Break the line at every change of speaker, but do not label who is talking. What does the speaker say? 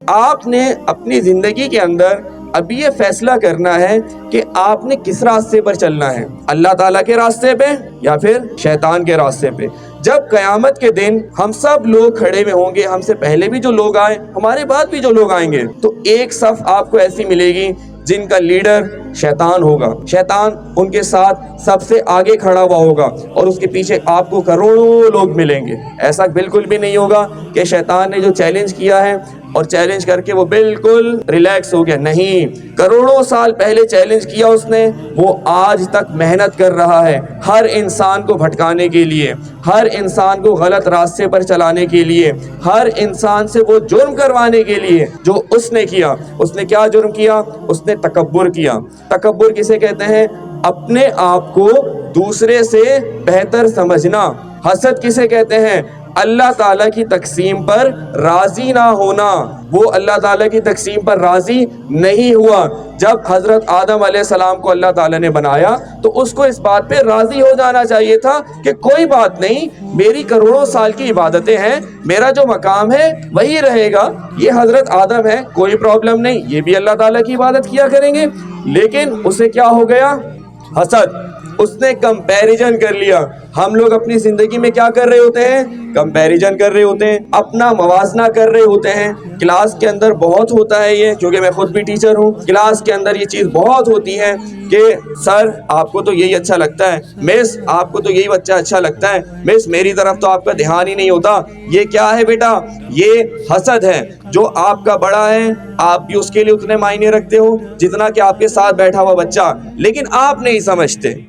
آپ نے اپنی زندگی کے اندر ابھی یہ فیصلہ کرنا ہے کہ آپ نے کس راستے پر چلنا ہے، اللہ تعالیٰ کے راستے پہ یا پھر شیطان کے راستے پہ۔ جب قیامت کے دن ہم سب لوگ کھڑے میں ہوں گے، ہم سے پہلے بھی جو لوگ آئے، ہمارے بعد بھی جو لوگ آئیں گے، تو ایک صف آپ کو ایسی ملے گی جن کا لیڈر شیطان ہوگا۔ شیطان ان کے ساتھ سب سے آگے کھڑا ہوا ہوگا اور اس کے پیچھے آپ کو کروڑوں لوگ ملیں گے۔ ایسا بالکل بھی نہیں ہوگا کہ شیطان نے جو چیلنج کیا ہے اور چیلنج کر کے وہ بالکل ریلیکس ہو گیا، نہیں، کروڑوں سال پہلے چیلنج کیا اس نے، وہ آج تک محنت کر رہا ہے ہر انسان کو بھٹکانے کے لیے، ہر انسان کو غلط راستے پر چلانے کے لیے، ہر انسان سے وہ جرم کروانے کے لیے جو اس نے کیا۔ اس نے کیا جرم کیا؟ اس نے تکبر کیا۔ تکبر کسے کہتے ہیں؟ اپنے آپ کو دوسرے سے بہتر سمجھنا۔ حسد کسے کہتے ہیں؟ اللہ تعالیٰ کی تقسیم پر راضی نہ ہونا۔ وہ اللہ تعالیٰ کی تقسیم پر راضی نہیں ہوا۔ جب حضرت آدم علیہ السلام کو اللہ تعالیٰ نے بنایا تو اس کو اس بات پہ راضی ہو جانا چاہیے تھا کہ کوئی بات نہیں، میری کروڑوں سال کی عبادتیں ہیں، میرا جو مقام ہے وہی رہے گا، یہ حضرت آدم ہے، کوئی پرابلم نہیں، یہ بھی اللہ تعالیٰ کی عبادت کیا کریں گے۔ لیکن اسے کیا ہو گیا؟ حسد۔ اس نے کمپیریزن کر لیا۔ ہم لوگ اپنی زندگی میں کیا کر رہے ہوتے ہیں؟ کمپیریزن کر رہے ہوتے ہیں، اپنا موازنہ کر رہے ہوتے ہیں۔ کلاس کے اندر بہت ہوتا ہے یہ، کیونکہ میں خود بھی ٹیچر ہوں۔ کلاس کے اندر یہ چیز بہت ہوتی ہے کہ سر آپ کو تو یہی اچھا لگتا ہے، مس آپ کو تو یہی بچہ اچھا لگتا ہے، مس میری طرف تو آپ کا دھیان ہی نہیں ہوتا۔ یہ کیا ہے بیٹا؟ یہ حسد ہے۔ جو آپ کا بڑا ہے آپ بھی اس کے لیے اتنے معنی رکھتے ہو جتنا کہ آپ کے ساتھ بیٹھا ہوا بچہ، لیکن آپ نہیں سمجھتے۔